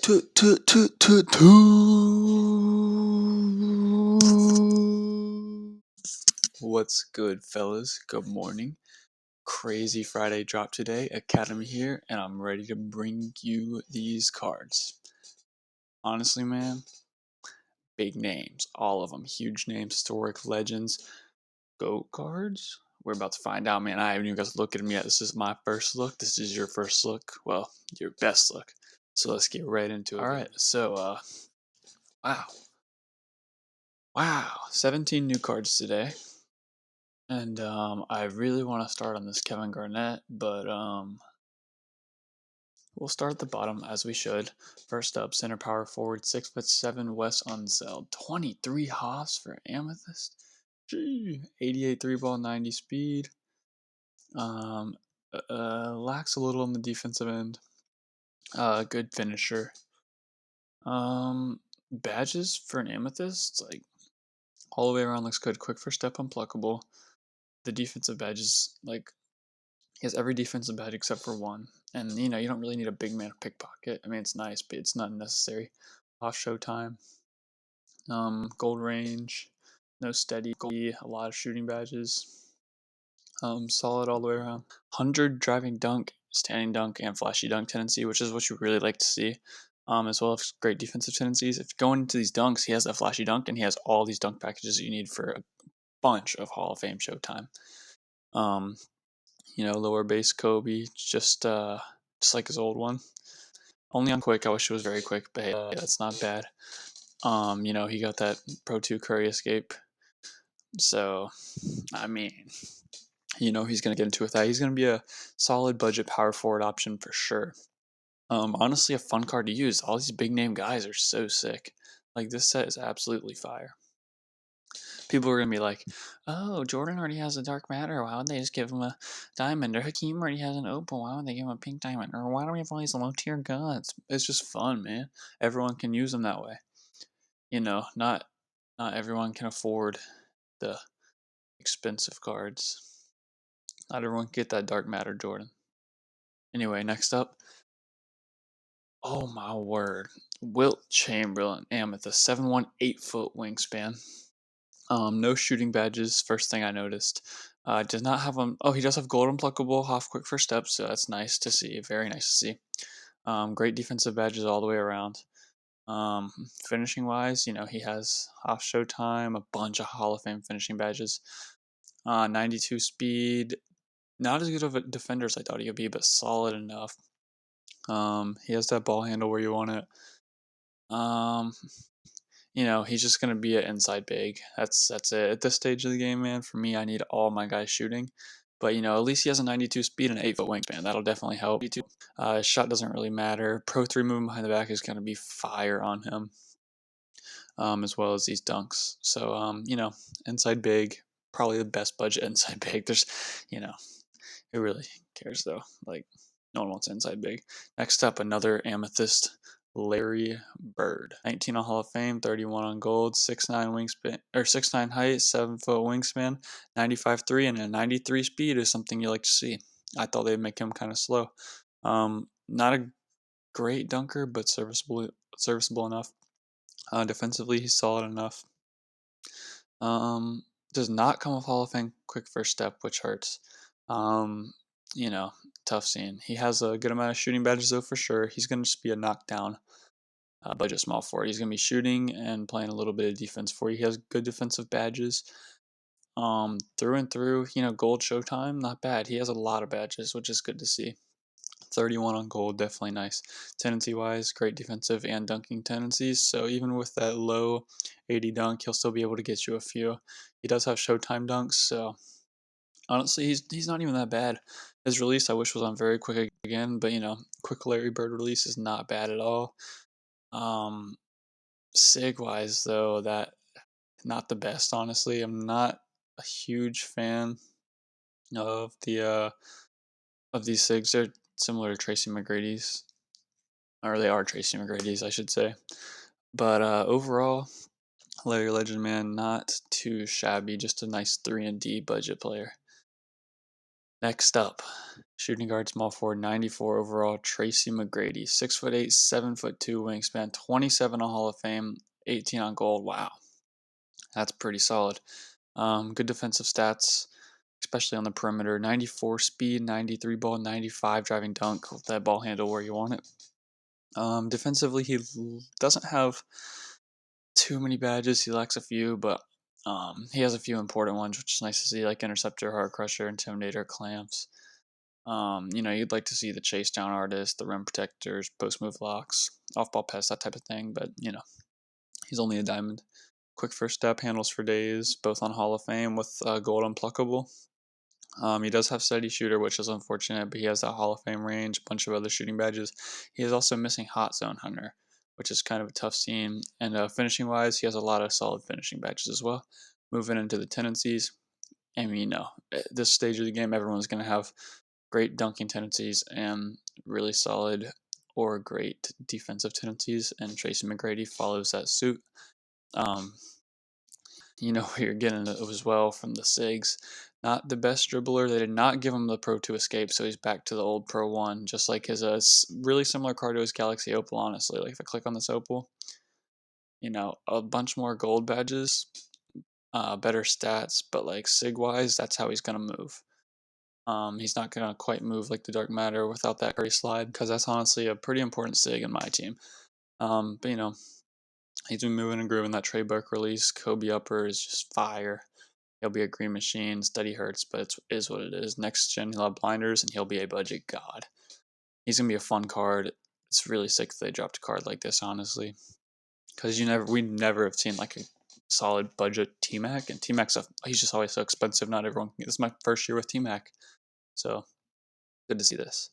What's good, fellas? Good morning. Crazy Friday drop today. Academy here, and I'm ready to bring you these cards. Honestly, man, big names. All of them. Huge names, historic legends. GOAT cards? We're about to find out, man. I haven't even got to look at them yet. This is my first look. This is your first look. Well, your best look. So let's get right into it. Alright, so, wow. Wow. 17 new cards today. And I really want to start on this Kevin Garnett, but we'll start at the bottom as we should. First up, center power forward, 6'7", Wes Unseld, 23 hops for Amethyst. Gee, 88 three ball, 90 speed. Lacks a little on the defensive end. Good finisher. Badges for an Amethyst, like all the way around looks good. Quick first step, unpluckable. The defensive badges, like he has every defensive badge except for one. And, you know, you don't really need a big man pickpocket. I mean, it's nice, but it's not necessary. Off Showtime. Gold range. No steady. A lot of shooting badges. Solid all the way around. 100 driving dunk, standing dunk, and flashy dunk tendency, which is what you really like to see. As well as great defensive tendencies. If going into these dunks, he has that flashy dunk, and he has all these dunk packages that you need for a bunch of Hall of Fame Showtime. Lower base Kobe, just like his old one. Only on quick. I wish it was very quick, but hey, that's not bad. He got that Pro 2 Curry escape. So, I mean, he's going to get into with that. He's going to be a solid budget power forward option for sure. Honestly, a fun card to use. All these big name guys are so sick. Like, this set is absolutely fire. People are going to be like, oh, Jordan already has a dark matter. Why would they just give him a diamond? Or Hakeem already has an opal. Why would they give him a pink diamond? Or why do we have all these low tier guns? It's just fun, man. Everyone can use them that way. Not everyone can afford the expensive cards. Not everyone can get that dark matter, Jordan. Anyway, next up. Oh my word. Wilt Chamberlain, Amethyst, 7'1", 8-foot wingspan. No shooting badges. First thing I noticed. Does not have them. Oh, he does have gold unpluckable, half quick first step, so that's nice to see. Very nice to see. Great defensive badges all the way around. Finishing wise, he has half Showtime, a bunch of Hall of Fame finishing badges. 92 speed. Not as good of a defender as I thought he would be, but solid enough. He has that ball handle where you want it. He's just gonna be an inside big. That's it at this stage of the game, man. For me, I need all my guys shooting, but at least he has a 92 speed and an 8-foot wingspan. That'll definitely help. His shot doesn't really matter. Pro 3 movement behind the back is gonna be fire on him, as well as these dunks. So inside big, probably the best budget inside big. There's, who really cares though? Like, no one wants inside big. Next up, another Amethyst. Larry Bird, 19 on Hall of Fame, 31 on gold, 6'9" wingspan, or 6'9" height, 7-foot wingspan, 95.3 and a 93 speed is something you like to see. I thought they'd make him kind of slow. Not a great dunker, but serviceable enough. Defensively, he's solid enough. Does not come with Hall of Fame quick first step, which hurts. Tough scene. He has a good amount of shooting badges though, for sure. He's going to just be a knockdown budget small forward. He's going to be shooting and playing a little bit of defense for you. He has good defensive badges. Through and through, gold Showtime, not bad. He has a lot of badges, which is good to see. 31 on gold, definitely nice. Tendency-wise, great defensive and dunking tendencies. So even with that low 80 dunk, he'll still be able to get you a few. He does have Showtime dunks, so honestly, he's not even that bad. His release, I wish, was on very quick again, but quick Larry Bird release is not bad at all. Sig wise though, that not the best, honestly. I'm not a huge fan of of these Sigs. They're similar to Tracy McGrady's, or they are Tracy McGrady's, I should say. But overall, Larry Legend, man, not too shabby. Just a nice 3 and D budget player. Next up, shooting guard, small forward, 94 overall, Tracy McGrady, 6'8", 7'2" wingspan, 27 on Hall of Fame, 18 on gold. Wow, that's pretty solid. Good defensive stats, especially on the perimeter. 94 speed, 93 ball, 95 driving dunk with that ball handle where you want it. Defensively, he doesn't have too many badges. He lacks a few, but he has a few important ones, which is nice to see, like Interceptor, Heart Crusher, Intimidator, Clamps. You'd like to see the chase down artist, the rim protectors, post move locks, off ball pass, that type of thing. But he's only a diamond. Quick first step, handles for days, both on Hall of Fame with gold unpluckable. He does have steady shooter, which is unfortunate, but he has that Hall of Fame range, a bunch of other shooting badges. He is also missing Hot Zone Hunter, which is kind of a tough scene. And finishing wise, he has a lot of solid finishing badges as well. Moving into the tendencies, I mean, at this stage of the game, everyone's going to have great dunking tendencies and really solid or great defensive tendencies, and Tracy McGrady follows that suit. Um, you're getting it as well from the SIGs. Not the best dribbler. They did not give him the Pro 2 escape, so he's back to the old Pro 1, just like his really similar card to his Galaxy Opal, honestly. Like, if I click on this Opal, a bunch more gold badges, better stats, but like SIG-wise, that's how he's going to move. He's not going to quite move like the Dark Matter without that Curry slide, because that's honestly a pretty important SIG in my team. But he's been moving and grooving. That Trey Burke release, Kobe upper is just fire. He'll be a green machine, steady hurts, but it is what it is. Next gen, he'll have blinders, and he'll be a budget god. He's gonna be a fun card. It's really sick that they dropped a card like this, honestly, because we never have seen like a solid budget T-Mac, and T-Mac's he's just always so expensive. Not everyone. This is my first year with T-Mac, so good to see this.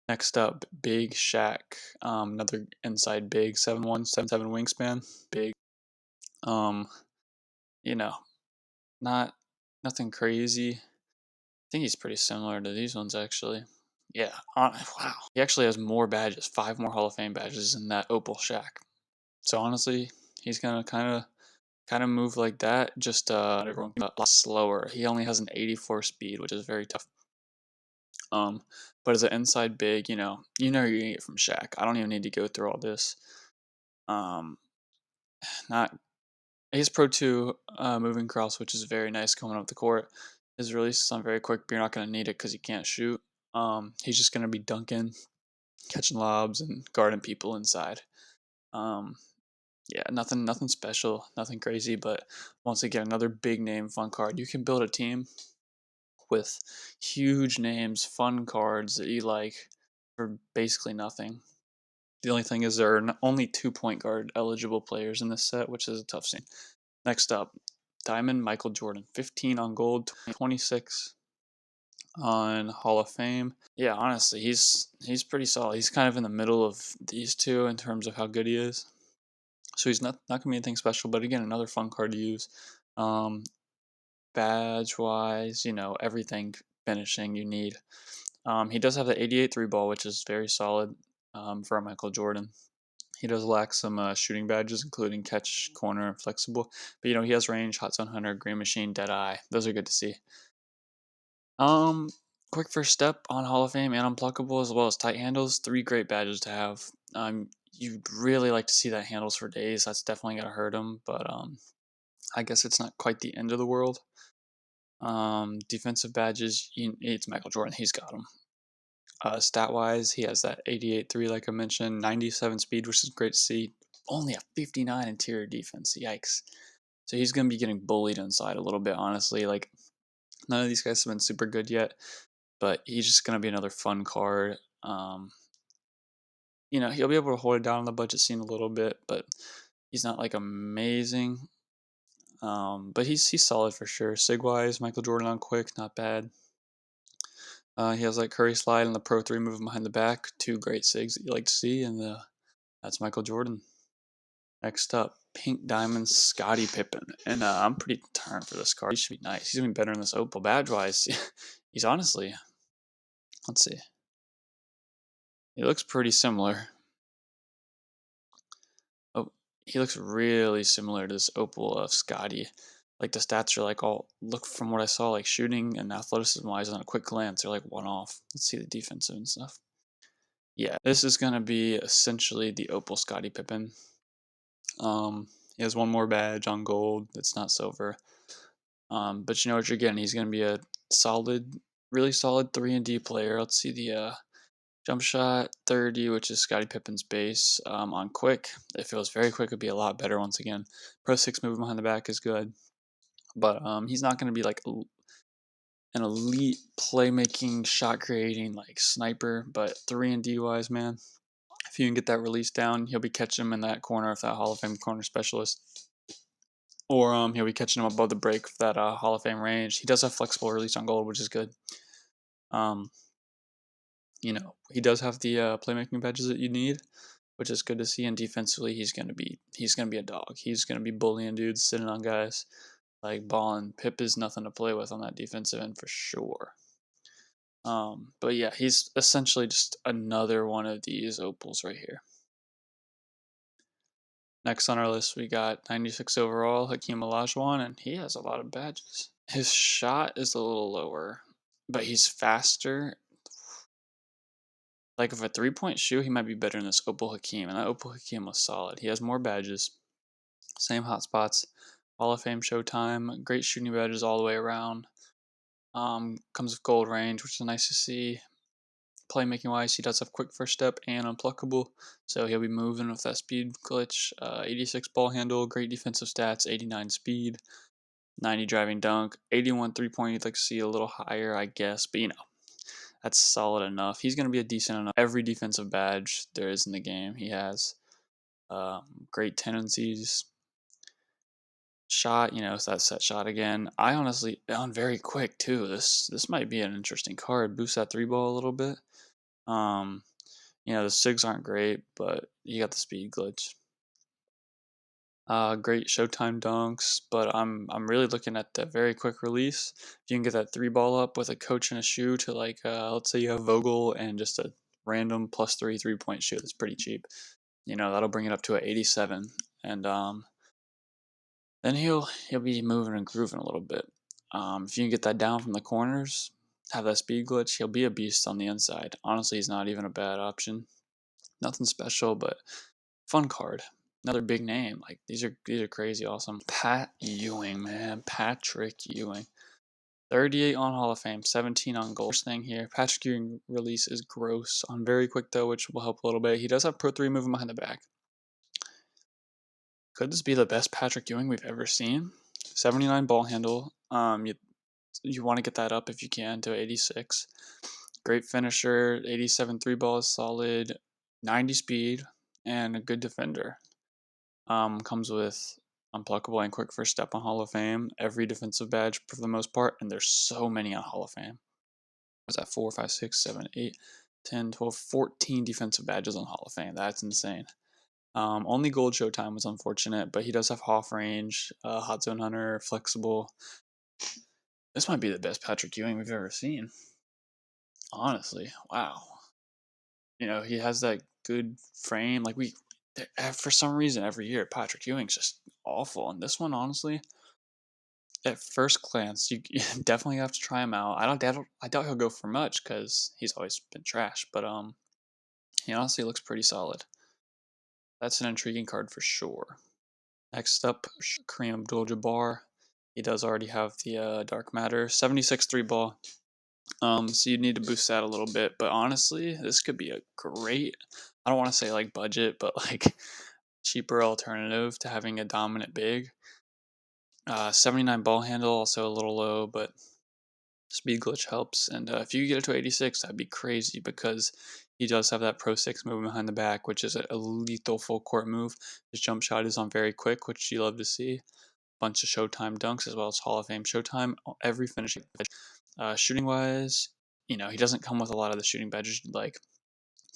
Next up, Big Shaq, another inside big, 7'1", 7'7" wingspan, big. Um, you know, not nothing crazy. I think he's pretty similar to these ones, actually. Yeah, wow. He actually has more badges, 5 more Hall of Fame badges in that Opal Shack. So honestly, he's gonna kind of move like that. Just everyone a lot slower. He only has an 84 speed, which is very tough. But as an inside big, you're gonna get it from Shaq. I don't even need to go through all this. Um, not He's Pro 2 moving cross, which is very nice coming up the court. His release is on very quick, but you're not going to need it because he can't shoot. He's just going to be dunking, catching lobs, and guarding people inside. Yeah, nothing special, nothing crazy, but once again, another big name fun card. You can build a team with huge names, fun cards that you like for basically nothing. The only thing is there are only 2 point guard eligible players in this set, which is a tough scene. Next up, Diamond Michael Jordan, 15 on gold, 26 on Hall of Fame. Yeah, honestly, he's pretty solid. He's kind of in the middle of these two in terms of how good he is. So he's not gonna be anything special, but again, another fun card to use. Badge wise, everything finishing you need. He does have the 88 3 ball, which is very solid for a Michael Jordan. He does lack some shooting badges, including catch, corner, and flexible. But he has range, hot zone hunter, green machine, dead eye. Those are good to see. Um, Quick first step on Hall of Fame and unpluckable, as well as tight handles. 3 great badges to have. You'd really like to see that handles for days. That's definitely gonna hurt him, but I guess it's not quite the end of the world. Defensive badges, it's Michael Jordan. He's got them. Stat wise, he has that 88 3, like I mentioned, 97 speed, which is great to see. Only a 59 interior defense. Yikes. So he's going to be getting bullied inside a little bit, honestly. Like, none of these guys have been super good yet, but he's just going to be another fun card. He'll be able to hold it down on the budget scene a little bit, but he's not like amazing. But he's solid for sure. Sig wise, Michael Jordan on quick, not bad. He has like Curry slide and the Pro 3 moving behind the back. 2 great SIGs that you like to see, and that's Michael Jordan. Next up, Pink Diamond Scottie Pippen. And I'm pretty turned for this card. He should be nice. He's going to be better in this Opal badge-wise. He's honestly, let's see. He looks pretty similar. Oh, he looks really similar to this Opal of Scottie. Like the stats are like all look from what I saw, like shooting and athleticism wise on a quick glance, they're like one off. Let's see the defensive and stuff. Yeah, this is gonna be essentially the Opal Scottie Pippen. He has one more badge on gold. It's not silver. But you know what you're getting. He's gonna be a solid, really solid 3 and D player. Let's see the jump shot 30, which is Scottie Pippen's base. On quick, if it was very quick, it'd be a lot better. Once again, Pro 6 movement behind the back is good, but he's not gonna be like an elite playmaking, shot creating like sniper. But 3 and D wise, man, if you can get that release down, he'll be catching him in that corner of that Hall of Fame corner specialist. Or he'll be catching him above the break of that Hall of Fame range. He does have flexible release on gold, which is good. Um, he does have the playmaking badges that you need, which is good to see. And defensively, he's gonna be a dog. He's gonna be bullying dudes, sitting on guys, like balling. Pip is nothing to play with on that defensive end for sure. But yeah, he's essentially just another one of these opals right here. Next on our list, we got 96 overall, Hakeem Olajuwon, and he has a lot of badges. His shot is a little lower, but he's faster. Like, if a 3-point shoot, he might be better than this Opal Hakeem, and that Opal Hakeem was solid. He has more badges, same hotspots, Hall of Fame Showtime, great shooting badges all the way around. Comes with gold range, which is nice to see. Playmaking wise, he does have quick first step and unpluckable, so he'll be moving with that speed glitch. 86 ball handle, great defensive stats, 89 speed, 90 driving dunk, 81 3-point. You'd like to see a little higher, I guess, but that's solid enough. He's going to be a decent enough. Every defensive badge there is in the game, he has. Great tendencies. Shot, it's that set shot again. I honestly, on very quick too. This might be an interesting card. Boost that 3 ball a little bit. The SIGs aren't great, but you got the speed glitch. Great Showtime dunks, but I'm really looking at the very quick release. If you can get that 3 ball up with a coach and a shoe to like, let's say you have Vogel and just a random +3 3-point shoot, that's pretty cheap. That'll bring it up to an 87, and then he'll be moving and grooving a little bit. If you can get that down from the corners, have that speed glitch, he'll be a beast on the inside. Honestly, he's not even a bad option. Nothing special, but fun card. Another big name. Like these are crazy awesome. Pat Ewing, man. Patrick Ewing. 38 on Hall of Fame, 17 on gold. First thing here, Patrick Ewing release is gross. On very quick though, which will help a little bit. He does have Pro 3 moving behind the back. Could this be the best Patrick Ewing we've ever seen? 79 ball handle. You want to get that up if you can to 86. Great finisher. 87 3-ball is solid. 90 speed and a good defender. Comes with unpluckable and quick first step on Hall of Fame. Every defensive badge for the most part, and there's so many on Hall of Fame. Was that 4, 5, 6, 7, 8, 10, 12, 14 defensive badges on Hall of Fame? That's insane. Only gold Showtime was unfortunate, but he does have Hoff range, Hot Zone Hunter, flexible. This might be the best Patrick Ewing we've ever seen. Honestly, wow. He has that good frame. Like for some reason, every year Patrick Ewing's just awful, and this one, honestly, at first glance, you definitely have to try him out. I doubt he'll go for much because he's always been trash, but he honestly looks pretty solid. That's an intriguing card for sure. Next up, Kareem Abdul-Jabbar. He does already have the Dark Matter 76 3-ball. So you need to boost that a little bit, but honestly, this could be a great, I don't want to say like budget, but like cheaper alternative to having a dominant big. 79 ball handle, also a little low, but speed glitch helps. And if you get it to 86, that'd be crazy because he does have that Pro 6 move behind the back, which is a lethal full court move. His jump shot is on very quick, which you love to see. Bunch of Showtime dunks as well as Hall of Fame Showtime. Every finishing shooting wise, he doesn't come with a lot of the shooting badges you'd like.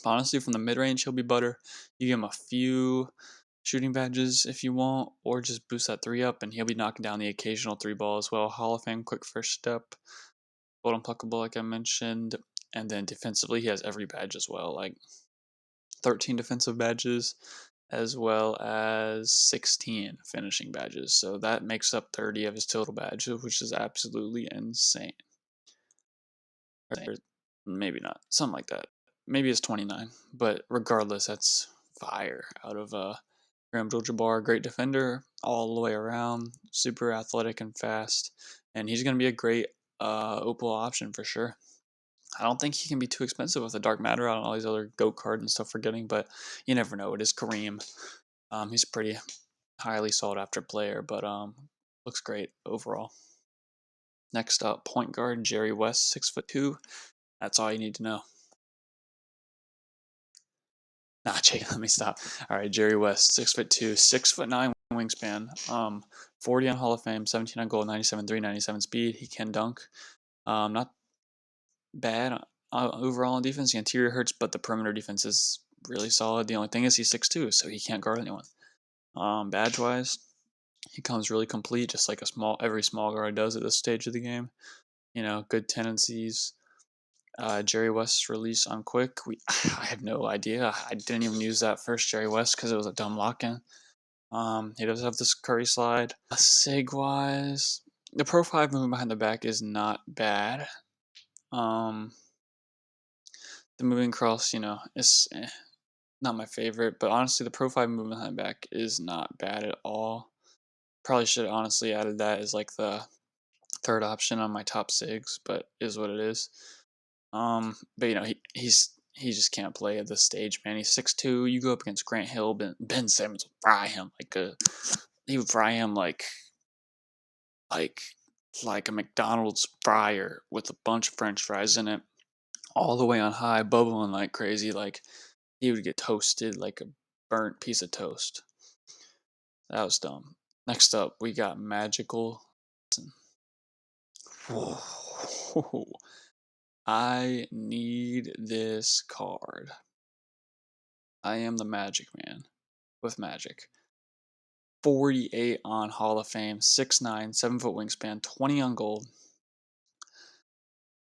But honestly, from the mid range, he'll be butter. You give him a few shooting badges if you want, or just boost that 3 up, and he'll be knocking down the occasional 3-ball as well. Hall of Fame quick first step, gold unpluckable, like I mentioned, and then defensively, he has every badge as well, like 13 defensive badges. as well as 16 finishing badges. So that makes up 30 of his total badges, which is absolutely insane. Or maybe not, something like that. Maybe it's 29, but regardless, that's fire out of Kareem Abdul-Jabbar, great defender all the way around, super athletic and fast, and he's going to be a great Opal option for sure. I don't think he can be too expensive with the Dark Matter out and all these other GOAT cards and stuff we're getting, but you never know. It is Kareem. He's a pretty highly sought after player, but looks great overall. Next up, point guard Jerry West, 6'2". That's all you need to know. Nah, Jake, let me stop. All right, Jerry West, 6'2", 6'9" wingspan. 40 on Hall of Fame, 17 on gold, 97.3, 97 speed. He can dunk. Not bad overall on defense. The interior hurts, but the perimeter defense is really solid. The only thing is he's 6'2", so he can't guard anyone. Badge wise, he comes really complete, just like every small guard does at this stage of the game. You know, good tendencies. Jerry West's release on quick. I have no idea. I didn't even use that first Jerry West because it was a dumb lock-in. He does have this Curry slide. Sig wise, the Pro 5 moving behind the back is not bad. The moving cross, is not my favorite, but honestly, the Pro 5 moving behind the back is not bad at all. Probably should have honestly added that as like the third option on my top SIGs, but is what it is. But he just can't play at this stage, man. He's 6'2". You go up against Grant Hill, Ben Simmons will fry him he would fry him like like a McDonald's fryer with a bunch of French fries in it, all the way on high, bubbling like crazy. Like he would get toasted like a burnt piece of toast. That was dumb. Next up, we got Magical. Whoa. I need this card. I am the Magic Man with Magic. 48 on Hall of Fame, 6'9", 7-foot wingspan, 20 on gold.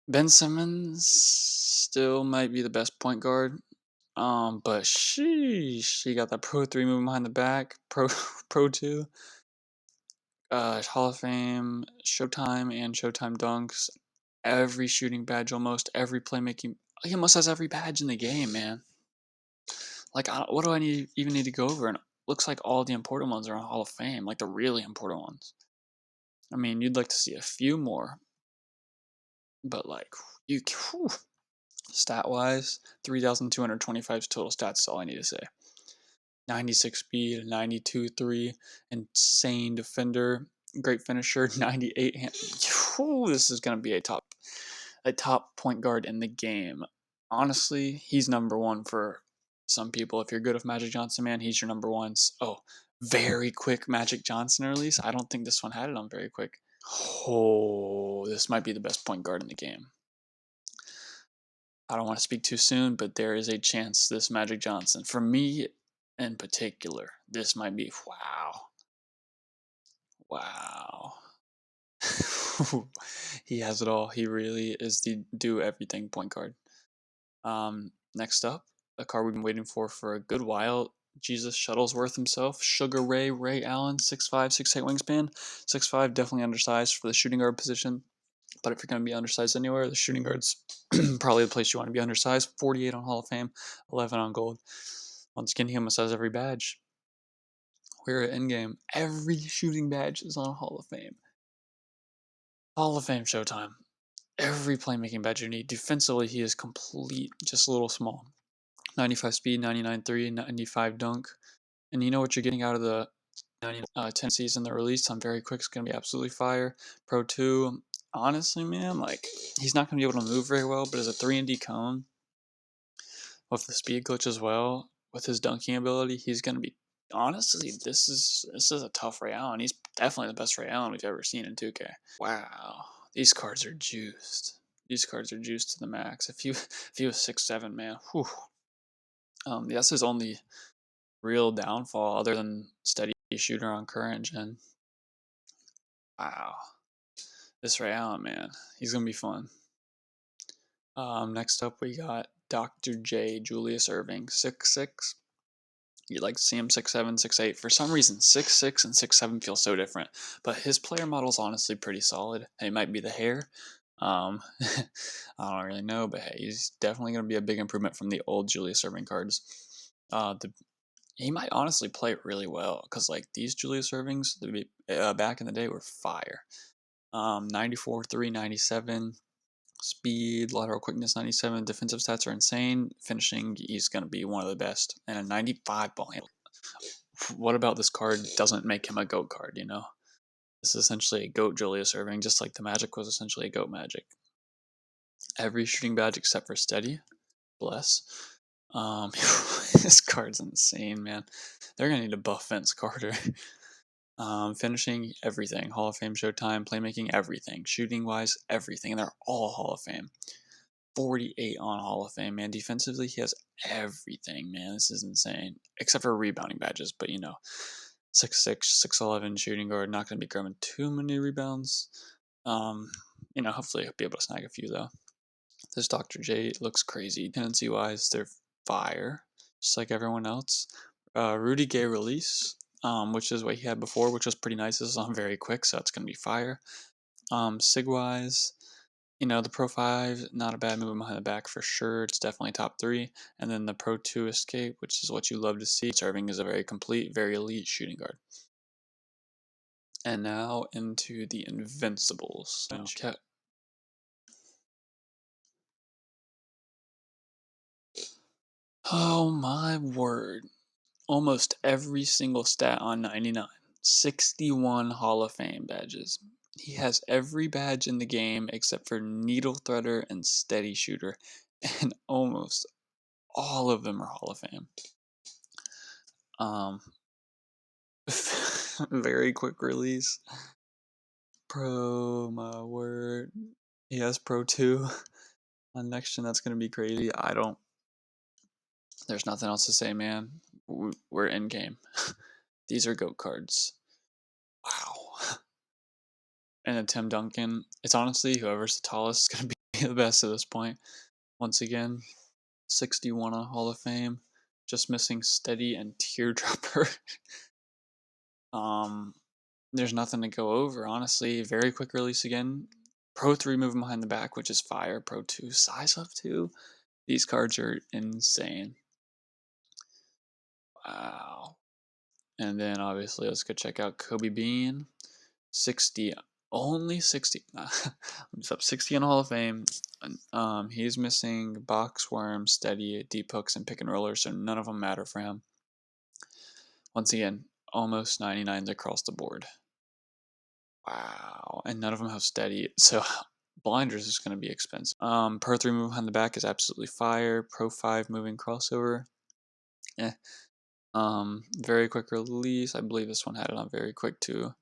Ben Simmons still might be the best point guard. But she got that Pro 3 moving behind the back, Pro 2. Hall of Fame, Showtime, and Showtime dunks. Every shooting badge, almost every playmaking. He almost has every badge in the game, man. Like, what do I even need to go over? And it looks like all the important ones are on Hall of Fame, like the really important ones. I mean, you'd like to see a few more, but like, stat wise, 3,225 total stats is all I need to say. 96 speed, 92 3, insane defender, great finisher, 98 hand. This is gonna be a top point guard in the game. Honestly, he's number one for some people. If you're good with Magic Johnson, man, he's your number one. Oh, very quick Magic Johnson release. I don't think this one had it on very quick. Oh, this might be the best point guard in the game. I don't want to speak too soon, but there is a chance this Magic Johnson, for me in particular, this might be wow. He has it all. He really is the do everything point guard. Next up, a card we've been waiting for a good while. Jesus Shuttlesworth himself, Sugar Ray Allen, 6'5", 6'8" wingspan. 6'5", definitely undersized for the shooting guard position. But if you're going to be undersized anywhere, the shooting guard's probably the place you want to be undersized. 48 on Hall of Fame, 11 on gold. Once again, he almost has every badge. We're at Endgame. Every shooting badge is on Hall of Fame. Hall of Fame Showtime. Every playmaking badge you need. Defensively, he is complete, just a little small. 95 speed, 99 3, 95 dunk. And you know what you're getting out of the tendencies in the release on very quick is going to be absolutely fire. Pro 2, honestly, man, like, he's not going to be able to move very well, but as a 3-and-D cone, with the speed glitch as well, with his dunking ability, he's going to be, honestly, this is a tough Ray Allen. He's definitely the best Ray Allen we've ever seen in 2K. Wow, these cards are juiced. These cards are juiced to the max. If he was 6'7", man, whew. That's his only real downfall other than steady shooter on current gen. Wow. This Ray Allen, man, he's going to be fun. Next up, we got Dr. J, Julius Erving, 6'6", You like to see him 6'7", 6'8". For some reason, 6'6" and 6'7" feel so different. But his player model is honestly pretty solid. It might be the hair. I don't really know, but hey, he's definitely going to be a big improvement from the old Julius Erving cards. He might honestly play really well because like these Julius Ervings back in the day were fire. 94, 3, 97. Speed, lateral quickness 97, defensive stats are insane. Finishing, he's going to be one of the best. And a 95 ball handle. What about this card doesn't make him a GOAT card, you know? This is essentially a GOAT Julius Erving, just like the Magic was essentially a GOAT Magic. Every shooting badge except for steady. Bless. This card's insane, man. They're going to need to buff Vince Carter. Finishing, everything. Hall of Fame, Showtime, playmaking, everything. Shooting-wise, everything. And they're all Hall of Fame. 48 on Hall of Fame, man. Defensively, he has everything, man. This is insane. Except for rebounding badges, but you know, 6'6", 6'11", shooting guard, not going to be grabbing too many rebounds. You know, hopefully he'll be able to snag a few, though. This Dr. J looks crazy. Tendency-wise, they're fire, just like everyone else. Rudy Gay release, which is what he had before, which was pretty nice. This is on very quick, so it's going to be fire. Sig-wise, you know, the Pro 5, not a bad movement behind the back for sure. It's definitely top 3. And then the Pro 2 Escape, which is what you love to see. Serving is a very complete, very elite shooting guard. And now into the Invincibles. Oh my word. Almost every single stat on 99. 61 Hall of Fame badges. He has every badge in the game except for Needle Threader and Steady Shooter. And almost all of them are Hall of Fame. Very quick release. Pro, my word. He has Pro 2 on next gen. That's going to be crazy. There's nothing else to say, man. We're in game. These are GOAT cards. Wow. And a Tim Duncan. It's honestly whoever's the tallest is going to be the best at this point. Once again, 61 on Hall of Fame. Just missing Steady and Teardropper. There's nothing to go over, honestly. Very quick release again. Pro 3 moving behind the back, which is fire. Pro 2 size up 2. These cards are insane. Wow. And then obviously let's go check out Kobe Bean. 60. Only 60. It's up 60 in Hall of Fame. He's missing box worm, steady, deep hooks, and pick and rollers, so none of them matter for him. Once again, almost 99s across the board. Wow. And none of them have steady. So blinders is going to be expensive. Pro 3 move behind the back is absolutely fire. Pro 5 moving crossover. Very quick release. I believe this one had it on very quick too.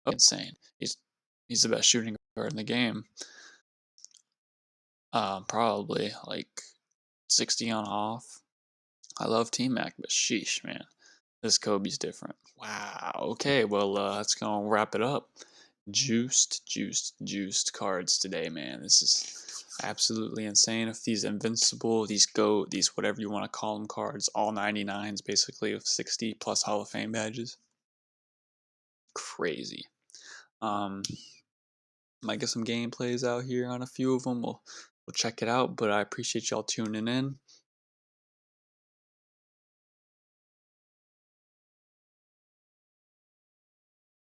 Oh, insane. He's the best shooting guard in the game. Probably like 60 on off. I love T-Mac, but sheesh, man. This Kobe's different. Wow. Okay, well, let's go wrap it up. Juiced cards today, man. This is absolutely insane. If these Invincible, these GOAT, these whatever you want to call them cards, all 99s basically with 60 plus Hall of Fame badges. Crazy. Might get some gameplays out here on a few of them. We'll check it out, but I appreciate y'all tuning in.